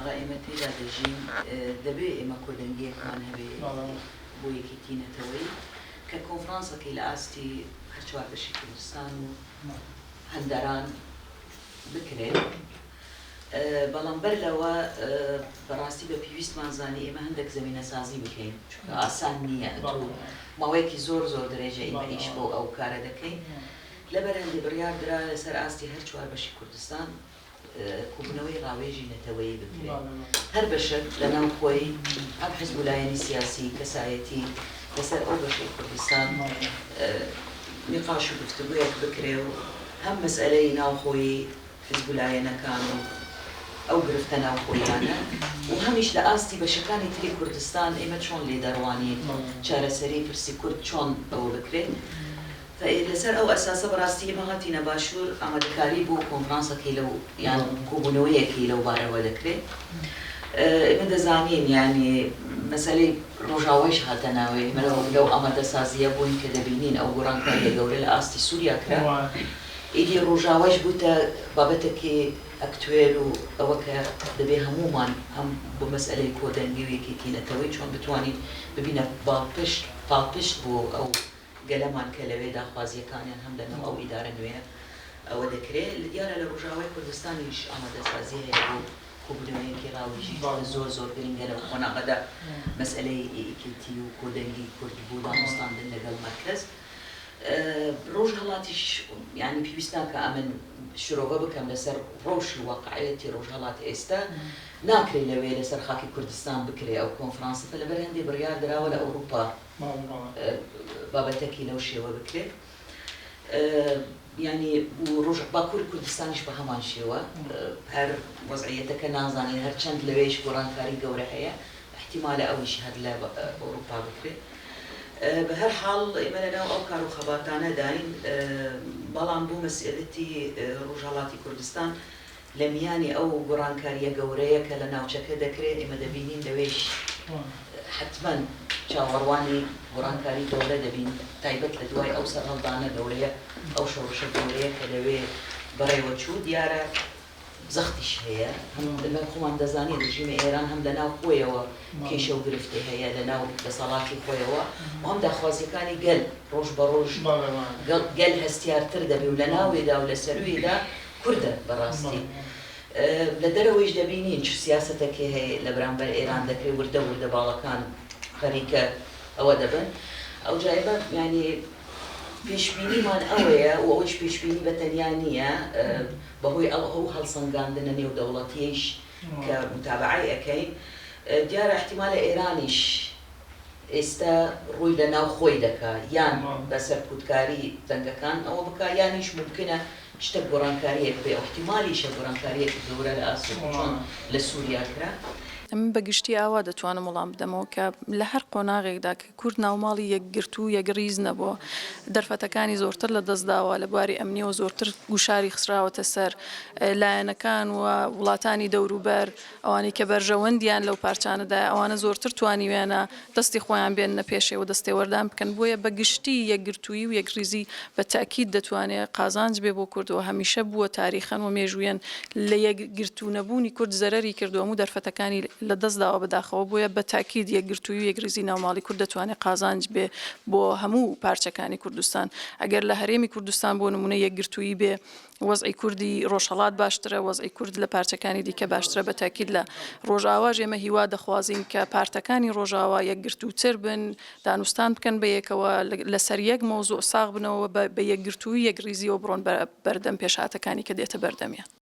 قۆناغا ئێمە تێدا دەژین دەبێ ئێمە کۆدەنگیەکمان هەبێ بۆ یەکێتینەتەوەی کە کۆنفرانسەکەی لە ئاستی هەر چوار بەشی کوردستان و هەندەران بکرێت. بەڵام بەر لەوە بەڕاستی بە پێویستمان زانی ئێمە هەندێک زەمینە سازی بکەین چونکە ئاسان نییە ماوەیەکی زۆر درێژە ئێمە ئیش بۆ ئەو کارە دەکەین. لەبەر هەندێ بڕیار درا لەسەر ئاستی هەر چوار بەشی کوردستان کوبنەوەی ڕاوێژی نەتەوەیی بکرێت. هەر بەشێک لەناو خۆی هەم حیزبولایەنی سیاسی کەسایەتی لەسەر ئەو بەشەی کوردستان نیقاش و گفتوگویەک بکرێ و هەم مەسئلەی ناوخۆیی حیزبولایەنەکان و ئەو گرفتە ناوخۆیانە و هەمیش لە ئاستی بەشەکانی تری کوردستان ئێمە چۆن لێ دەڕوانین چارەسەری پرسی کورد چۆن ئەوە بکرێت. لەسەر ئەو ئەساسە بەڕاستی ئێمە هاتینە باشوور ئامادەکاری بۆ کۆنفرانسەکەی لەو یان کۆبوونەوەیەکی لەو بارەوە دەکرێت. ئێمە دەزانین یعنی مەسەلەی ڕۆژاوایش هاتە ناوێ لەو ئامادەسازیە بووین کە دەبینین ئەو گۆڕانکاریە گەورە لە ئاستی سووریا کرا. ئیدی ڕۆژاوایش بووتە بابەتێکی ئەکتوێر و ئەوە کە دەبێ هەمومان هەم بۆ مەسئلەی کۆدەنگی و یەکێتینەتەوەی چۆن بتوانین ببینە پاڵپشت بۆ ئەو گەلەمان کە لەوێ داخوازیەکانیان هەم لەناو ئەو ئیدارە نوێ ئەوە دەکرێت. دیارە لە ڕۆژاوای کوردستانیش ئامادەسازی هەیە بۆ کۆبوونەوەیەکی ڕاوێژی زۆر گرنگە لە قۆناغەدا مەسئلەی یەکێتی و کۆدەنگی کوردی بۆ دامەستاندن لەگەڵ مەرکەز. ڕۆژهەڵاتیش یعنی پێویست ناکە ئەمن شرۆڤە بکەم لەسەر ڕۆژی واقعەتی ڕۆژهەڵات ئێستا ناکرێت لەوێ لەسەر خاکی کوردستان بکرێ ئەو کۆنفرانسە لەبەر هەندێ بڕیار دراوە لە ئەوروپا بابەتێکی لەو شێوە بکرێت. ینی باکووری کوردستانیش بە هەمان شێوە هەر وەزعیەتەکە نازانین هەرچەند لەوێش گۆڕانکاری گەورە هەیە احتیمالە ئەویش هەر لە ئەوروپا بکرێت. بە هەر حاڵ ئێمە لەناو ئەو کار و خەباتانە داین بەڵام بۆ مەسئلەتی ڕۆژهەڵاتی کوردستان لە میانی ئەو گۆڕانکاریە گەورەیە کە لە ناوچەکە دەکرێت ئێمە دەبینین لەوێش حتمما چاوەڕوانی گۆڕانکاری گەورە دەبین تایبەت لە دوای ئەو سەرهەڵدانە گەورەیە ئەو شەڕشە گەورەیە کە لەوێ بەڕێوە چوو دیارە زەختیش هەیە لە خۆمان دەزانێت ڕژیمە ئێران هەم لەناو خۆیەوە کێشە و گرفتی هەیە لەناو دەسەڵاتی خۆیەوە و هەم داخوازیەکانی گەل ڕۆژ بە ڕۆژ گەل هەستیارتر دەبێ و لە ناوێدا و لە سەروێدا کوردە بەڕاستی. لە دەرەوەیش دەبینین چ سیاسەتێکی هەیە لە بەرامبەر ئێران دەکرێت وردە باڵەکان خەریکە ئەوە دەبن. ئەو جایبە ینی پێشبینیمان ئەوەیە و ئەوەش پێشبینی بەتەنیا نییە بەهۆی ئەو هەڵسەنگاندنە نێودەوڵەتیەش کە متابعی ئەەکەین دیارە احتیمالە ئێرانیش ئێستا ڕووی لە ناو خۆی دەکا یان بەسەر کوتکاری دەنگەکان ئەوە بکە یانیش ممکنە شتە گۆڕانکاریەک بێ احتیمالیشە گۆڕانکاریەکی گەورە لە ئاستی چۆن لە سووریا کرا. من بەگشتی ئاوا دەتوانم وەڵام بدەمەوە کە لە هەر قۆناغێکدا کە کورد ناوماڵی یەکگرت و یەکریز نەبووە دەرفەتەکانی زۆرتر لە دەستداوە لە بواری ئەمنیەوە زۆرتر گوشاری خسراوەتە سەر لایەنەکان و وڵاتانی دەوروبەر ئەوانەی کە بەرژەوەندیان لەو پارچانەدا ئەوانە زۆرتر توانیوێنە دەستی خۆیان بێنە پێشێوە دەستێوەردان بکەن بۆیە بەگشتی یەکگرتووی و یەکریزی بە تاکید دەتوانێت قازانج بێ بۆ کوردەوە هەمیشە بووە تاریخەن و مێژوویەن لە یەکگرتو نەبوونی کورد زەرەری کردو هەموو دەرفەتەکانی لە دەستداوە بەداخەوە بۆیە بە تاکید یەکگرتووی و یەکریزی ناوماڵی کورد دەتوانێت قازانج بێ بۆ هەموو پارچەکانی کوردستان. ئەگەر لە هەرێمی کوردستان بۆ نمونە یەکگرتووی بێ وەزعی کوردی ڕۆژهەڵات باشترە وەزعی کورد لە پارچەکانی دیکە باشترە بە تاکید لە ڕۆژاواژ ئێمە هیوا دەخوازین کە پارتەکانی ڕۆژاوا یەکگرتووتر بن دانوستان بکەن بە یەکەوە لەسەر یەک مەوزوع ساغ بنەوە بە یەکگرتووی یەکریزیەوە بڕۆن بەردەم پێشهاتەکانی کە دێتە بەردەمیان.